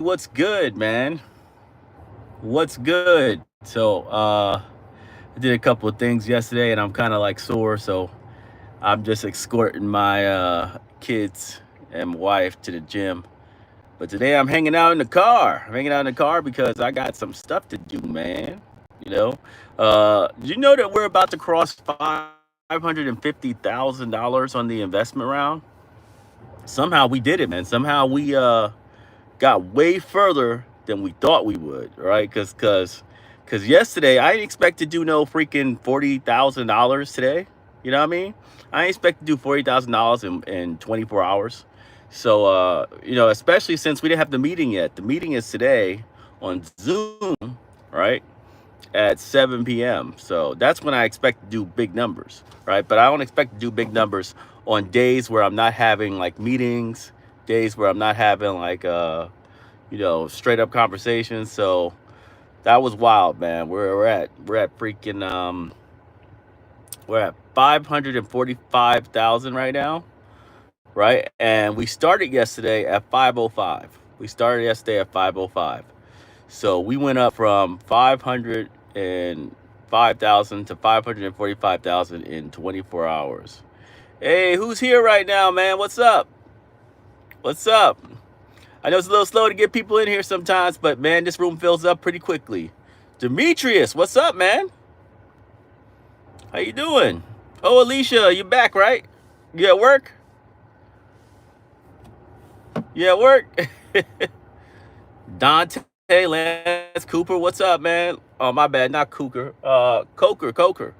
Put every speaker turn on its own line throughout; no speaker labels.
What's good, man? What's good? I did a couple of things yesterday and I'm kind of like sore, so I'm just escorting my kids and wife to the gym. But today I'm hanging out in the car. I'm hanging out in the car because I got some stuff to do, man. You know, did you know that we're about to cross $550,000 on the investment round? Somehow we did it, man. Somehow we got way further than we thought we would, right? Because yesterday I didn't expect to do no freaking $40,000 today. You know what I mean? I didn't expect to do $40,000 in 24 hours. So especially since we didn't have the meeting yet. The meeting is today on Zoom, right? At 7 p.m. So that's when I expect to do big numbers, right? But I don't expect to do big numbers on days where I'm not having like meetings, days where I'm not having like straight up conversations. So that was wild, man. We're at freaking we're at 545,000 right now, right? And we started yesterday at 505. We started yesterday at 505. So we went up from 505,000 to 545,000 in 24 hours. Hey, who's here right now, man? What's up? What's up? I know it's a little slow to get people in here sometimes, but man, this room fills up pretty quickly. Demetrius, what's up, man? How you doing? Oh, Alicia, you back, right? You at work? You at work? Dante, Lance, Cooper, what's up, man? Oh, my bad, not Cooker. Coker.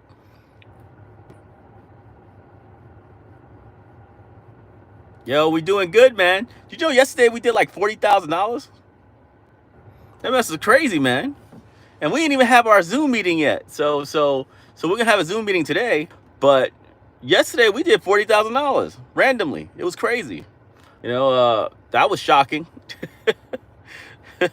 Yo, we doing good, man. Did you know yesterday we did like $40,000? That mess is crazy, man. And we didn't even have our Zoom meeting yet. So we're gonna have a Zoom meeting today. But yesterday we did $40,000 randomly. It was crazy. That was shocking. You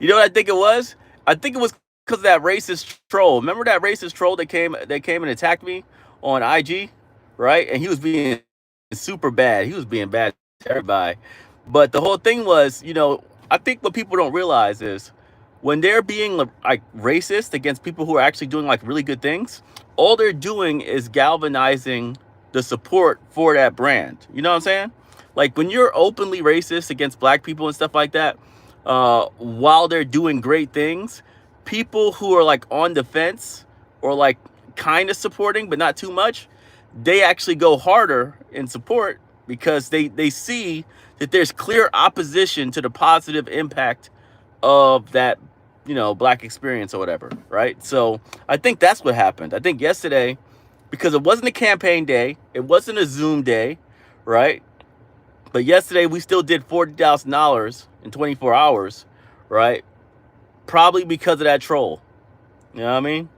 know what I think it was? I think it was because of that racist troll. Remember that racist troll that came and attacked me on IG, right? And he was being super bad. He was being bad to everybody. But the whole thing was, I think what people don't realize is when they're being like racist against people who are actually doing like really good things, all they're doing is galvanizing the support for that brand. You know what I'm saying? Like when you're openly racist against black people and stuff like that, while they're doing great things, people who are like on the fence or like kind of supporting but not too much, they actually go harder in support because they see that there's clear opposition to the positive impact of that black experience or whatever, right? So I think that's what happened. I think yesterday, because it wasn't a campaign day, it wasn't a Zoom day, right? But yesterday we still did $40,000 in 24 hours, right? Probably because of that troll. You know what I mean?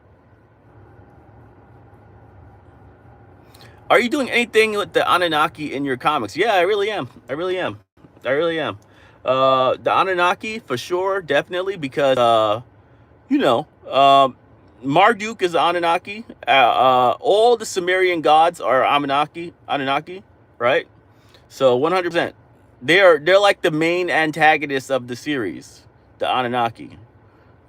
Are you doing anything with the Anunnaki in your comics? Yeah, I really am. The Anunnaki for sure, definitely, because you know, um, Marduk is Anunnaki. All the Sumerian gods are Anunnaki, right? So 100%, they're like the main antagonists of the series, the Anunnaki.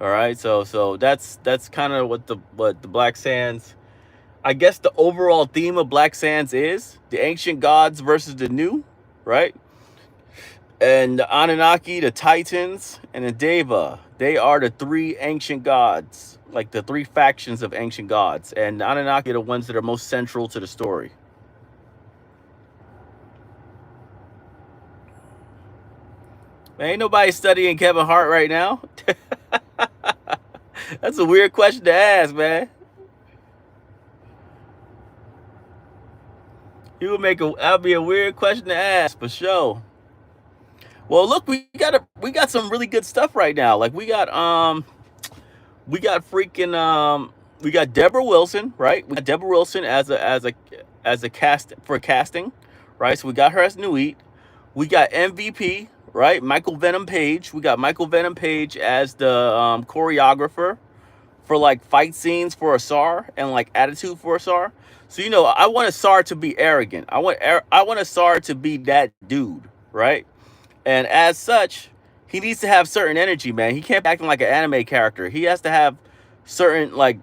All right, so that's kind of what the Black Sands. I guess the overall theme of Black Sands is the ancient gods versus the new, right? And the Anunnaki, the Titans, and the Deva, they are the three ancient gods, like the three factions of ancient gods. And the Anunnaki are the ones that are most central to the story. Man, ain't nobody studying Kevin Hart right now. That's a weird question to ask, man. That'd be a weird question to ask for sure. Well, look, we got some really good stuff right now. Like we got Deborah Wilson, right? We got Deborah Wilson as a cast for casting, right? So we got her as Nuit. We got MVP, right? Michael Venom Page. We got Michael Venom Page as the choreographer for like fight scenes for Asar and like attitude for Asar. So I want Asar to be arrogant. I want Asar to be that dude, right? And as such, he needs to have certain energy, man. He can't be acting like an anime character. He has to have certain like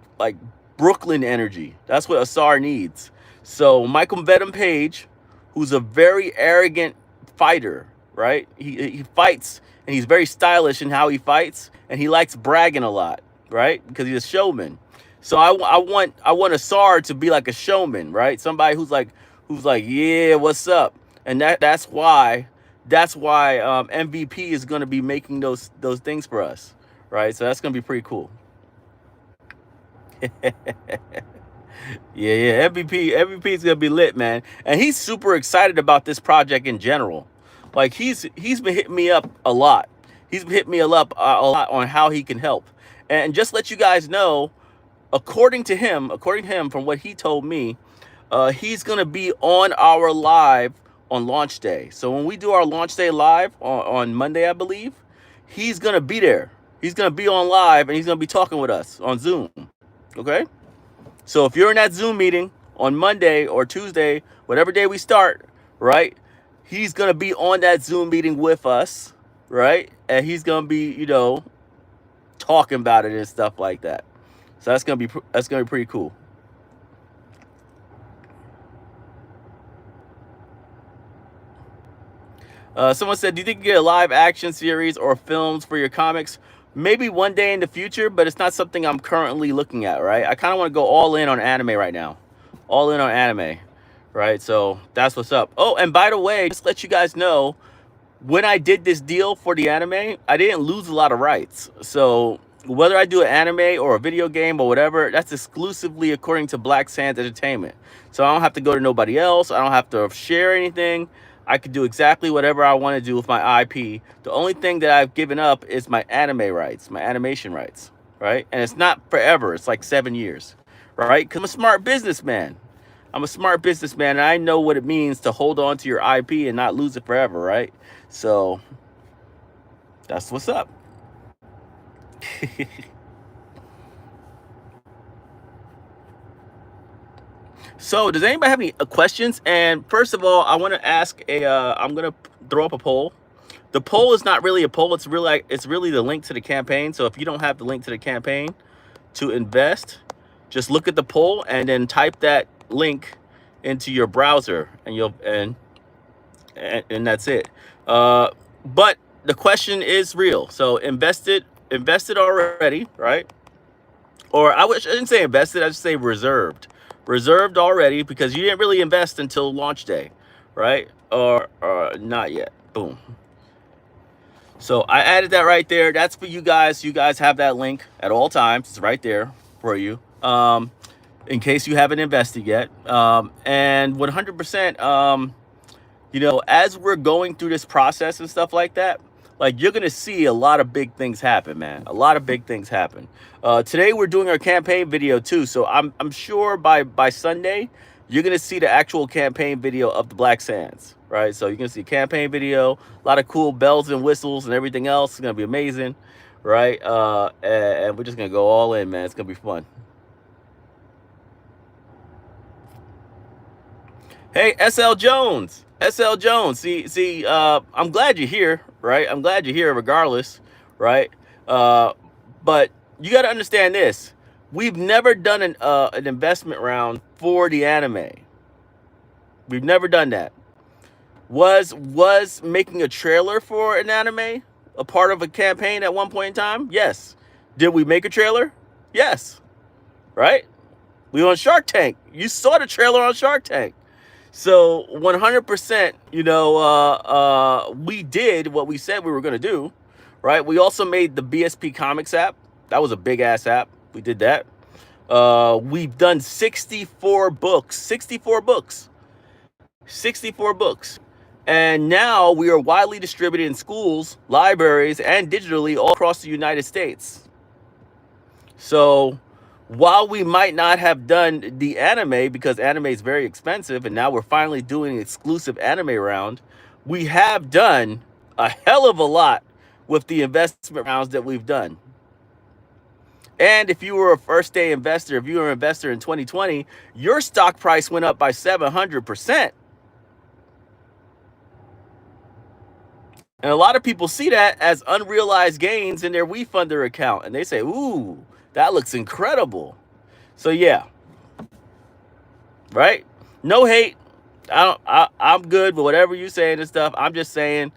Brooklyn energy. That's what Asar needs. So Michael Venom Page, who's a very arrogant fighter, right? He fights and he's very stylish in how he fights, and he likes bragging a lot, right? Because he's a showman. So I want Asar to be like a showman, right? Somebody who's like, yeah, what's up? And that's why MVP is going to be making those things for us, right? So that's going to be pretty cool. Yeah, MVP is gonna be lit, man, and he's super excited about this project in general. Like he's been hitting me up a lot. He's been hitting me up a lot on how he can help, and just let you guys know, according to him, from what he told me, he's gonna be on our live on launch day. So when we do our launch day live on Monday, I believe, he's gonna be there. He's gonna be on live and he's gonna be talking with us on Zoom. Okay. So if you're in that Zoom meeting on Monday or Tuesday, whatever day we start, right? He's gonna be on that Zoom meeting with us, right? And he's gonna be, talking about it and stuff like that. So that's gonna be pretty cool. Someone said, "Do you think you get a live action series or films for your comics? Maybe one day in the future, but it's not something I'm currently looking at. Right? I kind of want to go all in on anime right now, all in on anime, right? So that's what's up. Oh, and by the way, just let you guys know, when I did this deal for the anime, I didn't lose a lot of rights. So whether I do an anime or a video game or whatever, that's exclusively according to Black Sands Entertainment. So I don't have to go to nobody else. I don't have to share anything. I can do exactly whatever I want to do with my IP. The only thing that I've given up is my anime rights, my animation rights, right? And it's not forever. It's like 7 years, right? Because I'm a smart businessman. I'm a smart businessman, and I know what it means to hold on to your IP and not lose it forever, right? So that's what's up. So does anybody have any questions? And first of all, I want to ask I'm going to throw up a poll. The poll is not really a poll. It's really the link to the campaign. So if you don't have the link to the campaign to invest, just look at the poll and then type that link into your browser, and and that's it. But the question is real. So invested already, right? Or I shouldn't say invested. I should say reserved already, because you didn't really invest until launch day, right? Or not yet. Boom. So I added that right there. That's for you guys. You guys have that link at all times. It's right there for you. In case you haven't invested yet. And 100%, as we're going through this process and stuff like that, like, you're gonna see a lot of big things happen, man. A lot of big things happen. Today we're doing our campaign video too, so I'm sure by Sunday you're gonna see the actual campaign video of the Black Sands, right? So you're gonna see a campaign video, a lot of cool bells and whistles and everything else. It's gonna be amazing, right? And we're just gonna go all in, man. It's gonna be fun. Hey, SL Jones. SL Jones. See, I'm glad you're here, right? I'm glad you're here regardless, right? But you got to understand this. We've never done an investment round for the anime. We've never done that. Was making a trailer for an anime a part of a campaign at one point in time? Yes. Did we make a trailer? Yes. Right? We on Shark Tank. You saw the trailer on Shark Tank. So 100%, we did what we said we were going to do, right? We also made the BSP Comics app. That was a big ass app. We did that. We've done 64 books, 64 books, 64 books. And now we are widely distributed in schools, libraries, and digitally all across the United States. So while we might not have done the anime, because anime is very expensive, and now we're finally doing an exclusive anime round, we have done a hell of a lot with the investment rounds that we've done. And if you were a first day investor, if you were an investor in 2020, your stock price went up by 700%. And a lot of people see that as unrealized gains in their WeFunder account, and they say, "Ooh, that looks incredible." So yeah, right? No hate. I'm good with whatever you saying and stuff. I'm just saying,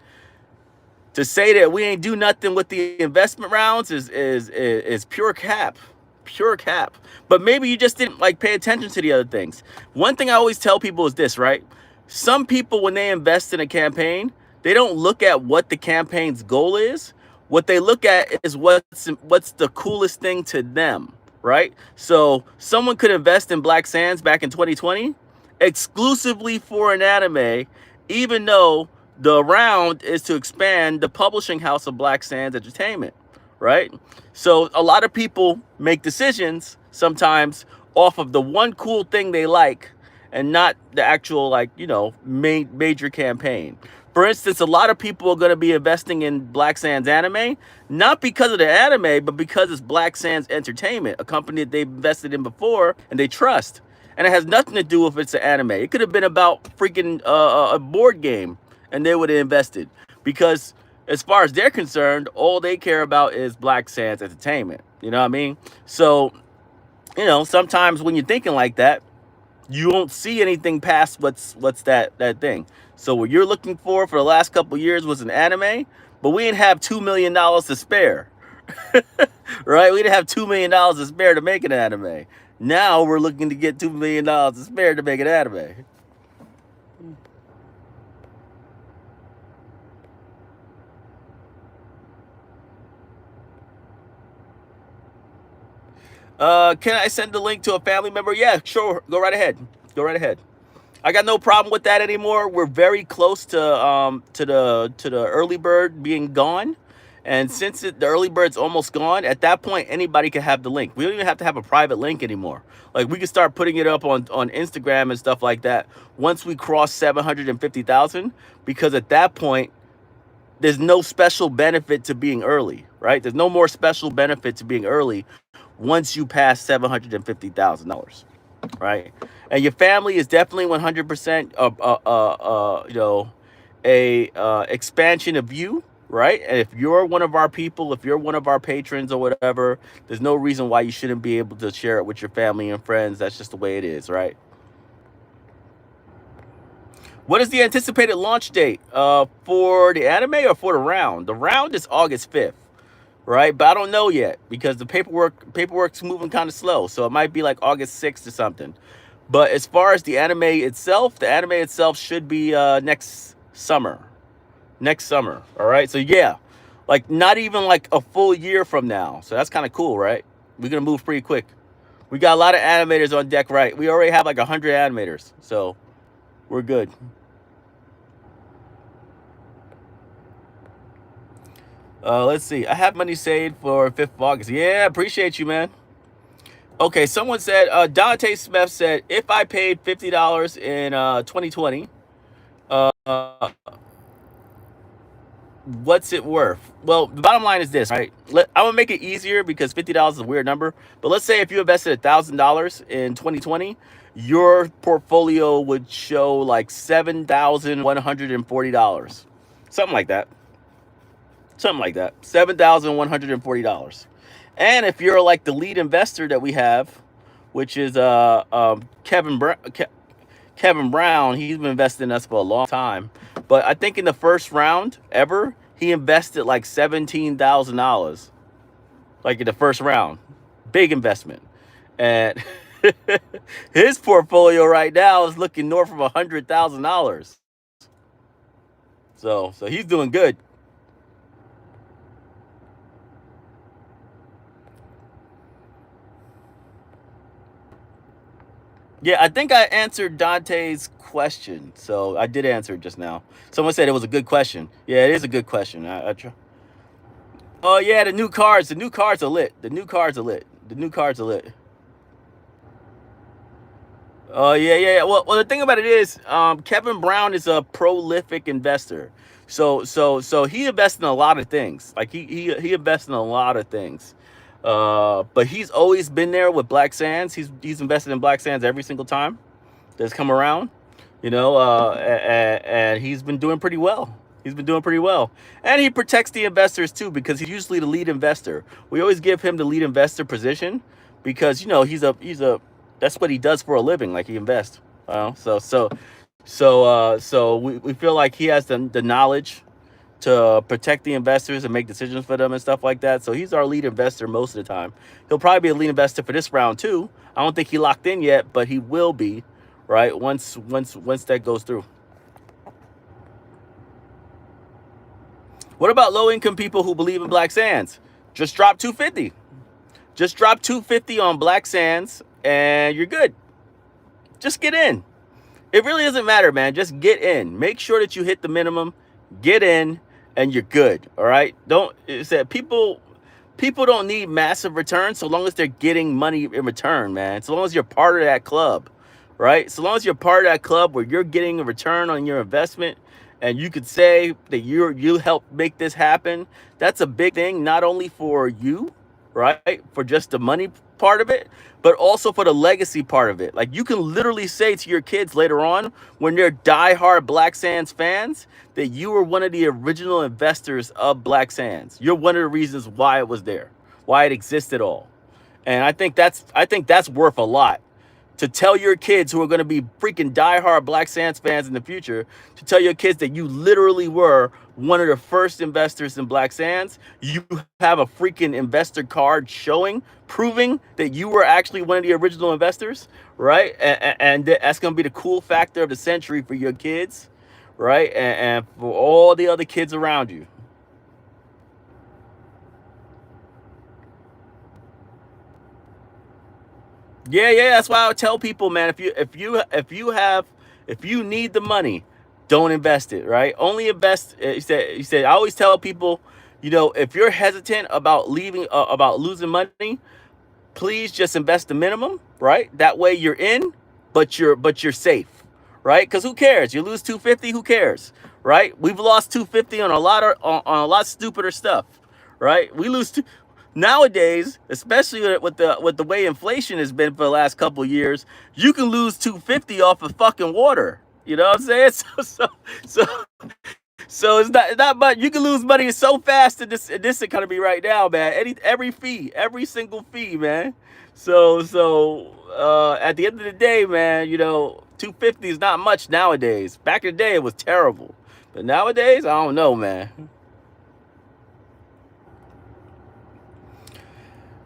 to say that we ain't do nothing with the investment rounds is pure cap, pure cap. But maybe you just didn't like pay attention to the other things. One thing I always tell people is this, right? Some people, when they invest in a campaign, they don't look at what the campaign's goal is. What they look at is what's the coolest thing to them, right? So someone could invest in Black Sands back in 2020 exclusively for an anime, even though the round is to expand the publishing house of Black Sands Entertainment, right? So a lot of people make decisions sometimes off of the one cool thing they like and not the actual, like, major campaign. For instance, a lot of people are going to be investing in Black Sands Anime, not because of the anime, but because it's Black Sands Entertainment, a company that they've invested in before and they trust. And it has nothing to do if it's an anime. It could have been about freaking a board game, and they would have invested. Because as far as they're concerned, all they care about is Black Sands Entertainment. You know what I mean? So, sometimes when you're thinking like that, you won't see anything past what's that thing. So what you're looking for the last couple of years was an anime, but we didn't have $2 million to spare, right? We didn't have $2 million to spare to make an anime. Now we're looking to get $2 million to spare to make an anime. Can I send the link to a family member? Yeah, sure. Go right ahead. Go right ahead. I got no problem with that anymore. We're very close to the early bird being gone, and since the early bird's almost gone, at that point anybody can have the link. We don't even have to have a private link anymore. Like, we can start putting it up on Instagram and stuff like that once we cross 750,000, because at that point there's no special benefit to being early, right? There's no more special benefit to being early once you pass $750,000, right? And your family is definitely 100% a expansion of you, right? And if you're one of our people, if you're one of our patrons or whatever, there's no reason why you shouldn't be able to share it with your family and friends. That's just the way it is, right? What is the anticipated launch date for the anime or for the round? The round is August 5th, right? But I don't know yet because the paperwork's moving kind of slow. So it might be like August 6th or something. But as far as the anime itself, should be next summer. Next summer. All right. So yeah, like not even like a full year from now. So that's kind of cool, right? We're gonna move pretty quick. We got a lot of animators on deck, right? We already have like 100 animators, so we're good. Let's see. I have money saved for 5th of August. Yeah, appreciate you, man. Okay, someone said, Dante Smith said, if I paid $50 in 2020, uh, what's it worth? Well, the bottom line is this, right? I'm gonna make it easier because $50 is a weird number. But let's say if you invested $1,000 in 2020, your portfolio would show like $7,140, something like that. Something like that. $7,140. And if you're like the lead investor that we have, which is Kevin Brown, he's been investing in us for a long time. But I think in the first round ever, he invested like $17,000. Like in the first round. Big investment. And his portfolio right now is looking north of $100,000. So he's doing good. Yeah, I think I answered Dante's question. So I did answer it just now. Someone said it was a good question. Yeah, it is a good question. Oh yeah, the new cards. The new cards are lit. The new cards are lit. The new cards are lit. Oh yeah. Well, the thing about it is, Kevin Brown is a prolific investor. So he invests in a lot of things. Like he invests in a lot of things. But he's always been there with Black Sands. He's invested in Black Sands every single time that's come around, and he's been doing pretty well. He's been doing pretty well. And he protects the investors too, because he's usually the lead investor. We always give him the lead investor position because, you know, he's a that's what he does for a living. Like, he invests. So we feel like he has the knowledge to protect the investors and make decisions for them and stuff like that. So he's our lead investor most of the time. He'll probably be a lead investor for this round too. I don't think he locked in yet, but he will be, right? Once that goes through. What about low income people who believe in Black Sands? Just drop 250. Just drop 250 on Black Sands and you're good. Just get in. It really doesn't matter, man. Just get in. Make sure that you hit the minimum. Get in, and you're good. All right. Don't say people don't need massive returns so long as they're getting money in return, man. So long as you're part of that club, right? So long as you're part of that club where you're getting a return on your investment, and you could say that you helped make this happen. That's a big thing, not only for you, right, for just the money part of it, but also for the legacy part of it. Like, you can literally say to your kids later on, when they're diehard Black Sands fans, that you were one of the original investors of Black Sands. You're one of the reasons why it was there, why it exists at all. And I think that's worth a lot. To tell your kids who are going to be freaking diehard Black Sands fans in the future, to tell your kids that you literally were one of the first investors in Black Sands. You have a freaking investor card proving that you were actually one of the original investors, right? And that's going to be the cool factor of the century for your kids, right? And for all the other kids around you. Yeah, that's why I would tell people, man, if you need the money, don't invest it, right? Only invest. He said, I always tell people, you know, if you're hesitant about about losing money, please just invest the minimum, right? That way you're in, but you're safe, right? Because who cares? You lose 250, who cares, right? We've lost 250 on a lot stupider stuff, right? We lose nowadays, especially with the way inflation has been for the last couple of years. You can lose 250 off of fucking water. You know what I'm saying? So so it's not much. You can lose money so fast in this economy right now, man. Every single fee, man. So at the end of the day, man, you know, 250 is not much nowadays. Back in the day, it was terrible, but nowadays, I don't know, man.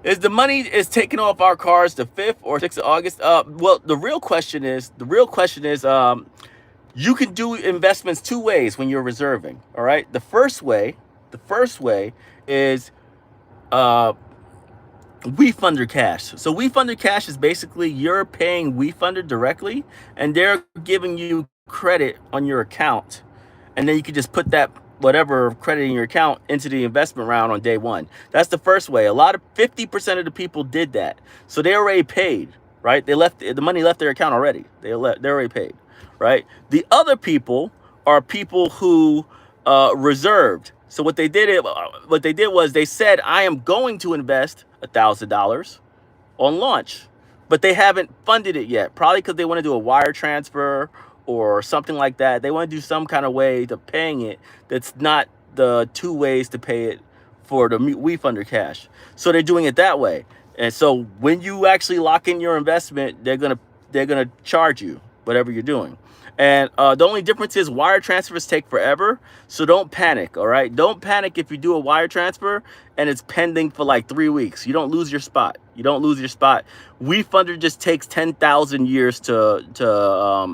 Is the money is taken off our cars the 5th or 6th of August? Well, the real question is, you can do investments two ways when you're reserving. All right. The first way is WeFunder Cash. So WeFunder Cash is basically you're paying WeFunder directly, and they're giving you credit on your account, and then you can just put that whatever credit in your account into the investment round on day one. That's the first way. A lot of 50% of the people did that, so they already paid. Right? The money left their account already. They're already paid. Right? The other people are people who reserved. So what they did was they said, I am going to invest $1,000 on launch, but they haven't funded it yet. Probably because they want to do a wire transfer or something like that. They want to do some kind of way to paying it that's not the two ways to pay it for the WeFunder Cash. So they're doing it that way. And so when you actually lock in your investment, they're gonna charge you whatever you're doing. And the only difference is wire transfers take forever. So don't panic, all right? Don't panic if you do a wire transfer and it's pending for like 3 weeks. You don't lose your spot. WeFunder just takes 10,000 years to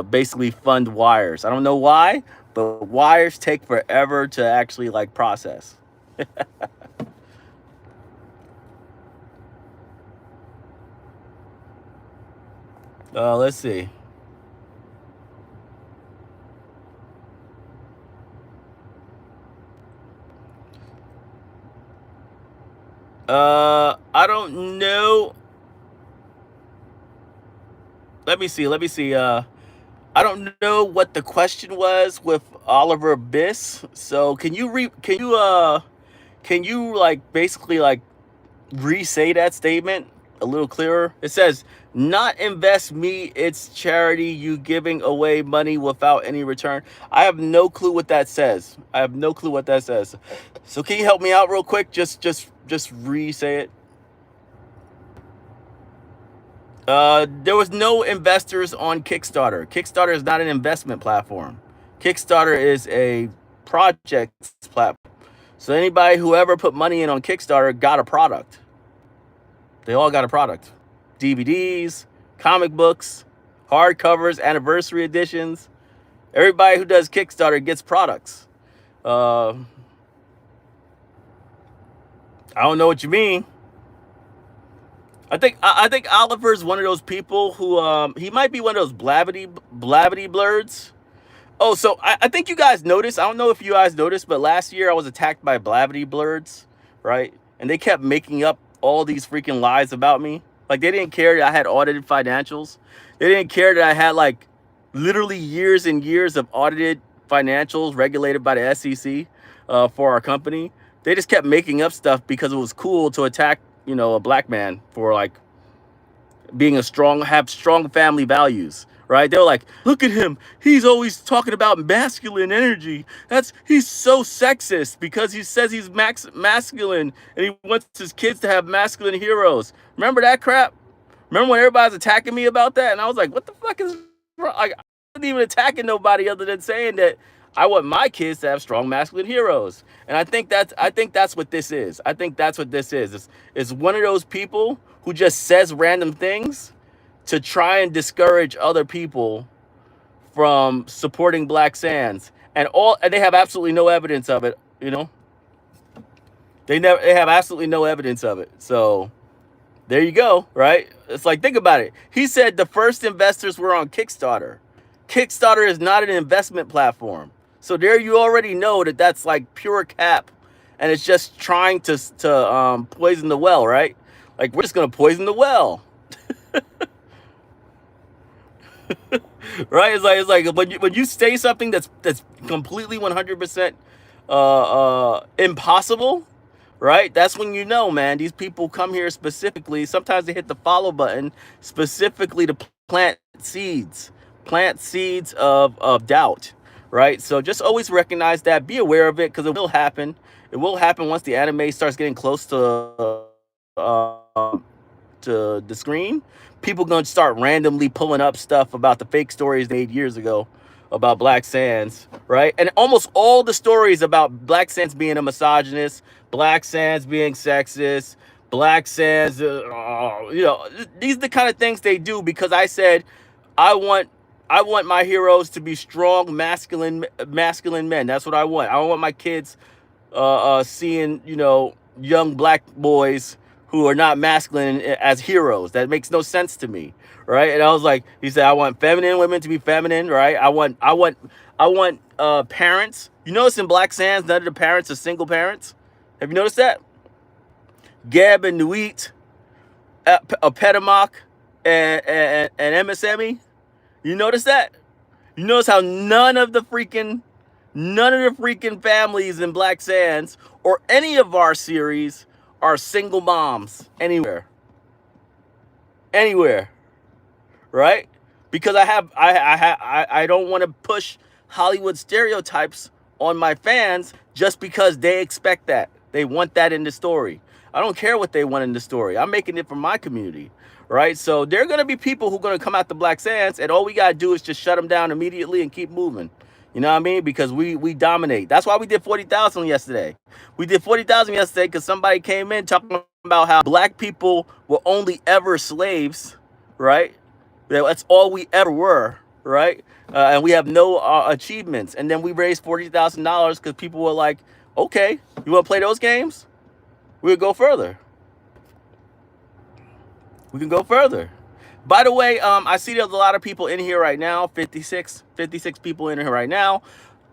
basically fund wires. I don't know why, but wires take forever to actually like process. Let's see. I don't know. Let me see. I don't know what the question was with Oliver Biss. So can you like basically like re-say that statement a little clearer? It says Not invest me, it's charity. You giving away money without any return. I have no clue what that says. I have no clue what that says. So can you help me out real quick? Just re-say it. There was no investors on Kickstarter. Kickstarter is not an investment platform. Kickstarter is a project platform. So anybody who ever put money in on Kickstarter got a product. They all got a product. DVDs, comic books, hardcovers, anniversary editions. Everybody who does Kickstarter gets products. I don't know what you mean. I think Oliver's one of those people who he might be one of those blabbity blurs. Oh, so I think you guys noticed. I don't know if you guys noticed, but last year I was attacked by blabbity blurs, right? And they kept making up all these freaking lies about me. Like they didn't care that I had audited financials. They didn't care that I had like literally years and years of audited financials regulated by the SEC for our company. They just kept making up stuff because it was cool to attack, you know, a black man for like being have strong family values, right? They're like, look at him, he's always talking about masculine energy. He's so sexist because he says he's masculine and he wants his kids to have masculine heroes. Remember that crap? Remember when everybody's attacking me about that? And I was like, what the fuck is wrong? Like, I wasn't even attacking nobody other than saying that I want my kids to have strong masculine heroes. And I think that's what this is. I think that's what this is. It's one of those people who just says random things to try and discourage other people from supporting Black Sands. And they have absolutely no evidence of it, you know? They have absolutely no evidence of it. So there you go, right? It's like, think about it. He said the first investors were on Kickstarter. Kickstarter is not an investment platform. So there you already know that that's like pure cap. And it's just trying to poison the well, right? Like, we're just going to poison the well. Right? It's like when you say something that's completely 100% impossible, right? That's when you know, man, these people come here specifically. Sometimes they hit the follow button specifically to plant seeds of doubt, right? So just always recognize that, be aware of it, because it will happen. It will happen once the anime starts getting close to the screen. People gonna start randomly pulling up stuff about the fake stories they made years ago about Black Sands, right? And almost all the stories about Black Sands being a misogynist, Black Sands being sexist, Black Sands, you know, these are the kind of things they do because I said I want my heroes to be strong, masculine men. That's what I want. I want my kids seeing, you know, young black boys who are not masculine as heroes. That makes no sense to me, right? And I was like, he said, I want feminine women to be feminine, right? I want parents. You notice in Black Sands, none of the parents are single parents. Have you noticed that? Geb and Nuit, Petamok, and MSME. You notice that? You notice how none of the freaking families in Black Sands or any of our series are single moms anywhere, right? Because I don't want to push Hollywood stereotypes on my fans just because they expect that. They want that in the story. I don't care what they want in the story. I'm making it for my community, right? So there are going to be people who are going to come out the Black Sands, and all we got to do is just shut them down immediately and keep moving. You know what I mean? Because we dominate. That's why we did 40,000 yesterday. We did 40,000 yesterday because somebody came in talking about how black people were only ever slaves, right? That's all we ever were, right? And we have no achievements. And then we raised $40,000 because people were like, okay, you want to play those games? We'll go further. We can go further. By the way, I see there's a lot of people in here right now, 56 people in here right now.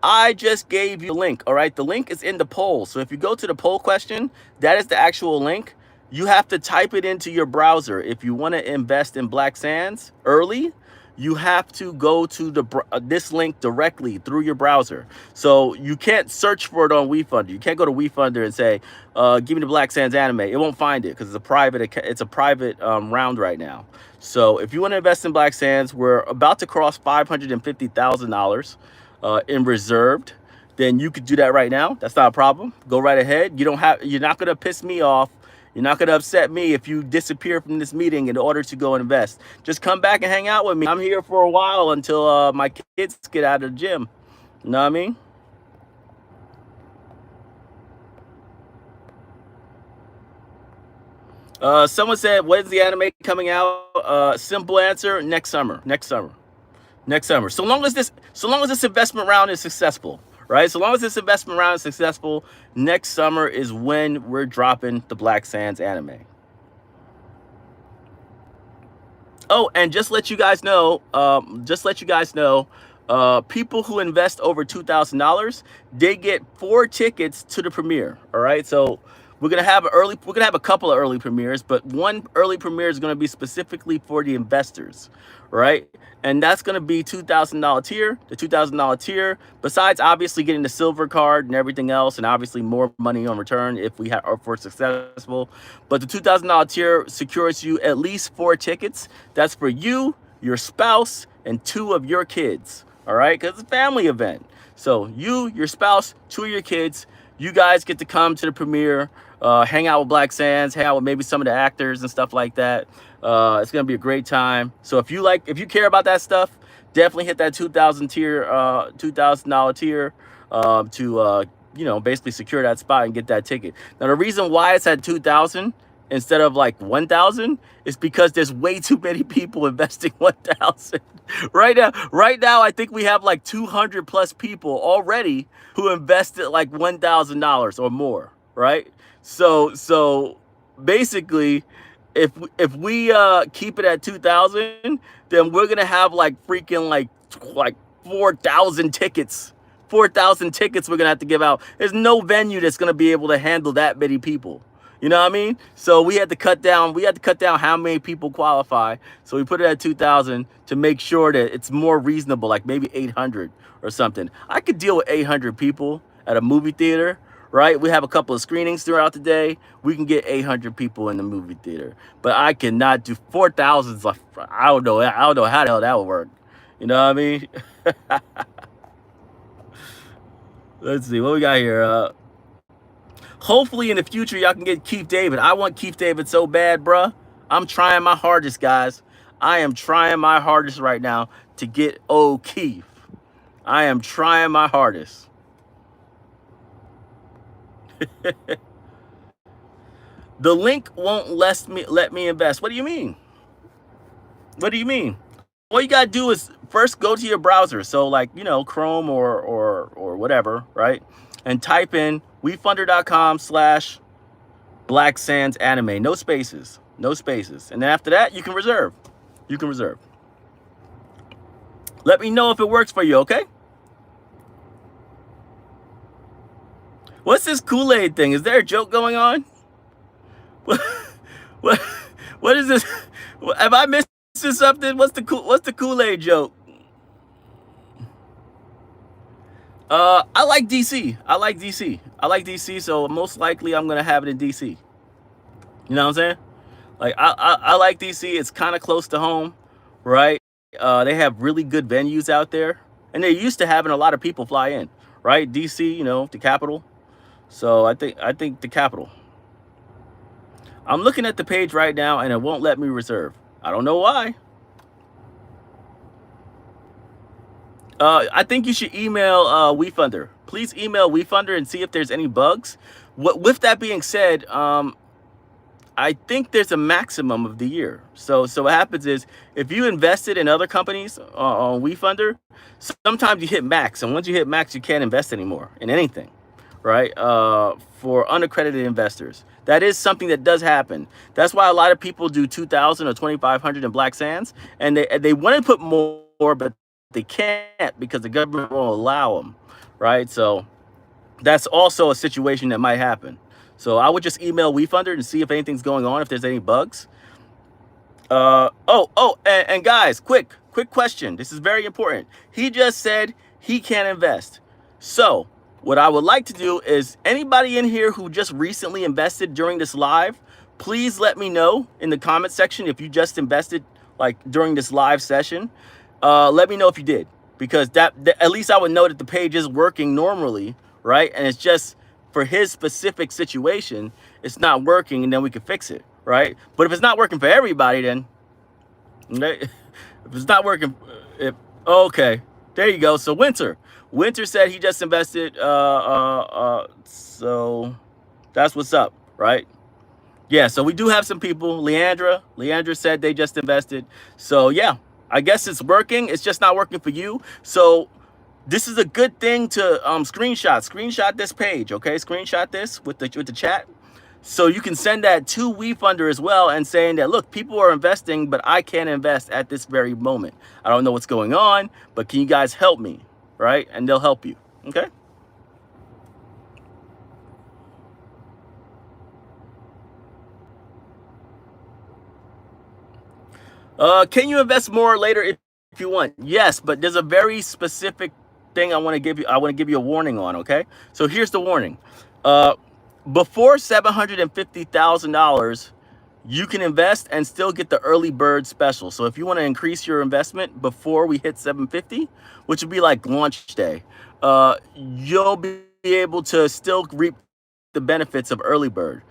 I just gave you a link, all right? The link is in the poll. So if you go to the poll question, that is the actual link. You have to type it into your browser. If you want to invest in Black Sands early, you have to go to this link directly through your browser. So you can't search for it on WeFunder. You can't go to WeFunder and say, "Give me the Black Sands anime." It won't find it because it's a private round right now. So if you want to invest in Black Sands, we're about to cross $550,000 in reserved. Then you could do that right now. That's not a problem. Go right ahead. You're not gonna piss me off. You're not gonna upset me if you disappear from this meeting in order to go and invest. Just come back and hang out with me. I'm here for a while until my kids get out of the gym. You know what I mean? Someone said, "When is the anime coming out?" Simple answer: next summer. Next summer. Next summer. So long as this investment round is successful, right? So long as this investment round is successful, next summer is when we're dropping the Black Sands anime. Oh, and just let you guys know, people who invest over $2,000, they get 4 tickets to the premiere. All right, so we're gonna have a couple of early premieres, but one early premiere is gonna be specifically for the investors, right? And that's gonna be $2,000 tier. The $2,000 tier, besides obviously getting the silver card and everything else, and obviously more money on return if we're successful. But the $2,000 tier secures you at least 4 tickets. That's for you, your spouse, and 2 of your kids. All right, because it's a family event. So you, your spouse, 2 of your kids, you guys get to come to the premiere, hang out with Black Sands, hang out with maybe some of the actors and stuff like that. It's gonna be a great time. So if you care about that stuff, definitely hit that $2,000 tier to basically secure that spot and get that ticket. Now the reason why it's at 2,000 instead of like 1,000 is because there's way too many people investing 1,000 right now. I think we have like 200 plus people already who invested like $1,000 or more, right? So basically, if we keep it at 2,000, then we're gonna have like freaking like 4,000 tickets. 4,000 tickets we're gonna have to give out. There's no venue that's gonna be able to handle that many people. You know what I mean? So we had to cut down how many people qualify. So we put it at 2,000 to make sure that it's more reasonable, like maybe 800 or something. I could deal with 800 people at a movie theater, right? We have a couple of screenings throughout the day. We can get 800 people in the movie theater. But I cannot do 4,000. I don't know how the hell that would work. You know what I mean? Let's see what we got here. Hopefully in the future y'all can get Keith David. I want Keith David so bad, bruh. I'm trying my hardest, guys. I am trying my hardest right now to get Keith. I am trying my hardest. The link won't let me invest. What do you mean? What do you mean? All you gotta do is first go to your browser. So like, Chrome or whatever, right? And type in wefunder.com/Black Sands anime. No spaces. No spaces. And then after that, you can reserve. You can reserve. Let me know if it works for you, okay? What's this Kool-Aid thing? Is there a joke going on? What is this? Have I missed something? What's the Kool-Aid joke? I like DC. I like DC, so most likely I'm gonna have it in DC. You know what I'm saying? Like I like DC. It's kind of close to home, right? They have really good venues out there, and they're used to having a lot of people fly in, right? DC, the capital. So I think the capital. I'm looking at the page right now, and it won't let me reserve. I don't know why. I think you should email WeFunder. Please email WeFunder and see if there's any bugs. With that being said, I think there's a maximum of the year. So what happens is if you invested in other companies on WeFunder, sometimes you hit max, and once you hit max, you can't invest anymore in anything, right? For unaccredited investors, that is something that does happen. That's why a lot of people do 2,000 or 2,500 in Black Sands, and they want to put more, but they can't because the government won't allow them, right? So that's also a situation that might happen. So I would just email WeFunder and see if anything's going on, if there's any bugs. And guys, quick, quick question. This is very important. He just said he can't invest. So what I would like to do is anybody in here who just recently invested during this live, please let me know in the comment section if you just invested like during this live session. Let me know if you did, because that at least I would know that the page is working normally, right? And it's just for his specific situation, it's not working, and then we can fix it, right? But if it's not working for everybody, then if it's not working, okay, there you go. So Winter said he just invested. So that's what's up, right? Yeah, so we do have some people. Leandra said they just invested. So yeah, I guess it's working. It's just not working for you. So this is a good thing to screenshot this page, okay? Screenshot this with the chat. So you can send that to WeFunder as well, and saying that, look, people are investing, but I can't invest at this very moment. I don't know what's going on, but can you guys help me, right? And they'll help you, okay? Can you invest more later if you want? Yes, but there's a very specific thing I want to give you. I want to give you a warning on, okay? So here's the warning. Before $750,000, you can invest and still get the early bird special. So if you want to increase your investment before we hit 750, which would be like launch day, you'll be able to still reap the benefits of early bird.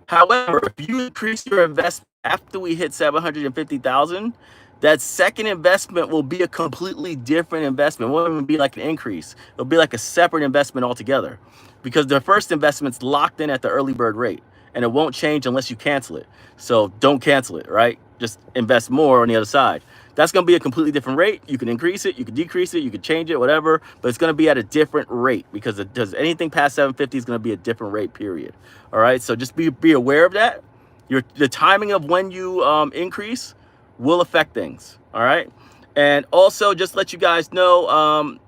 However, if you increase your investment after we hit 750,000, that second investment will be a completely different investment. It won't even be like an increase. It'll be like a separate investment altogether, because the first investment's locked in at the early bird rate, and it won't change unless you cancel it. So don't cancel it, right? Just invest more on the other side. That's going to be a completely different rate. You can increase it, you can decrease it, you can change it, whatever, but it's going to be at a different rate, because it does anything past 750 is going to be a different rate, period. All right, so just be aware of that. The timing of when you increase will affect things. All right, and also just let you guys know,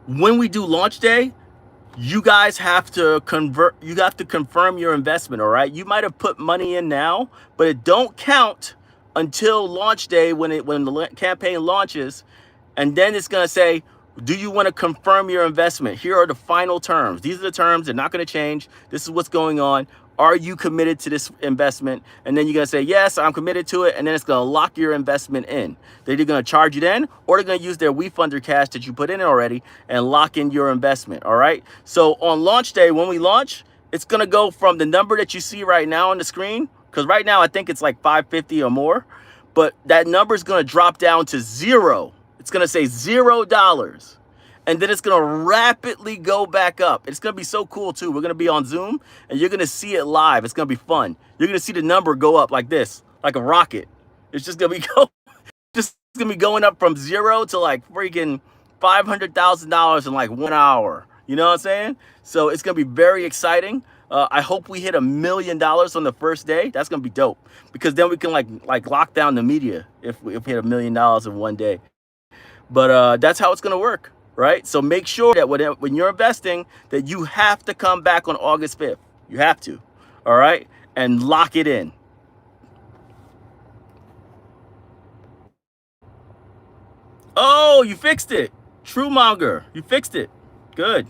when we do launch day, you guys have to convert. You have to confirm your investment. All right, you might have put money in now, but it don't count until launch day when the campaign launches, and then it's gonna say, do you want to confirm your investment? Here are the final terms. These are the terms. They're not going to change. This is what's going on. Are you committed to this investment? And then you're going to say, yes, I'm committed to it. And then it's going to lock your investment in. They're either going to charge you then, or they're going to use their WeFunder cash that you put in already and lock in your investment. All right. So on launch day, when we launch, it's going to go from the number that you see right now on the screen, because right now I think it's like 550 or more, but that number is going to drop down to zero. It's going to say $0. And then it's going to rapidly go back up. It's going to be so cool, too. We're going to be on Zoom, and you're going to see it live. It's going to be fun. You're going to see the number go up like this, like a rocket. It's just going to be going up from zero to like freaking $500,000 in like 1 hour. You know what I'm saying? So it's going to be very exciting. I hope we hit $1 million on the first day. That's going to be dope, because then we can like lock down the media if we hit $1 million in one day. But that's how it's going to work, right? So make sure that when you're investing, that you have to come back on August 5th. You have to, all right? And lock it in. Oh, you fixed it. Truemonger, you fixed it. Good.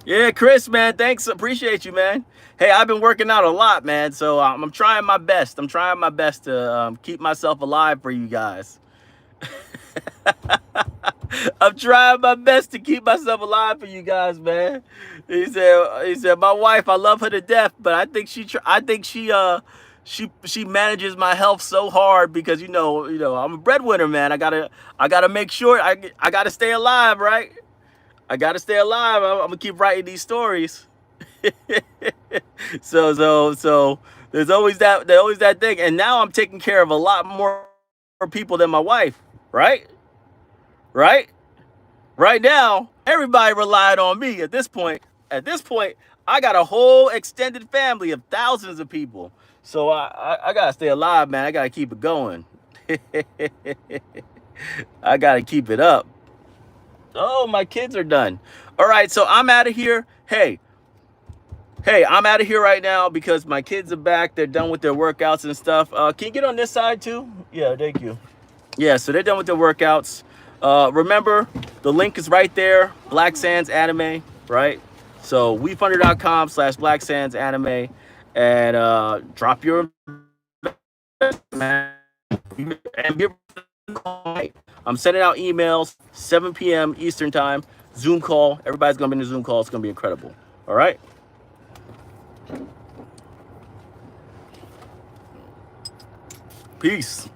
Yeah, Chris, man, thanks. Appreciate you, man. Hey, I've been working out a lot, man. So I'm trying my best. I'm trying my best to keep myself alive for you guys. I'm trying my best to keep myself alive for you guys, man. He said, my wife, I love her to death, but I think she manages my health so hard, because you know I'm a breadwinner, man. I gotta make sure I gotta stay alive, right? I gotta stay alive. I'm gonna keep writing these stories. So there's always that thing. And now I'm taking care of a lot more people than my wife, right? Right now, everybody relied on me at this point. At this point, I got a whole extended family of thousands of people. So I gotta stay alive, man. I gotta keep it going. I gotta keep it up. Oh, my kids are done. All right, so I'm out of here. Hey, Hey, I'm out of here right now because my kids are back. They're done with their workouts and stuff. Can you get on this side too? Yeah, thank you. Yeah, so they're done with their workouts. Remember, the link is right there, Black Sands Anime, right? So wefunder.com/Black Sands Anime, and drop your man. And give I'm sending out emails 7 p.m. Eastern time, Zoom call. Everybody's gonna be in the Zoom call. It's gonna be incredible. All right. Peace.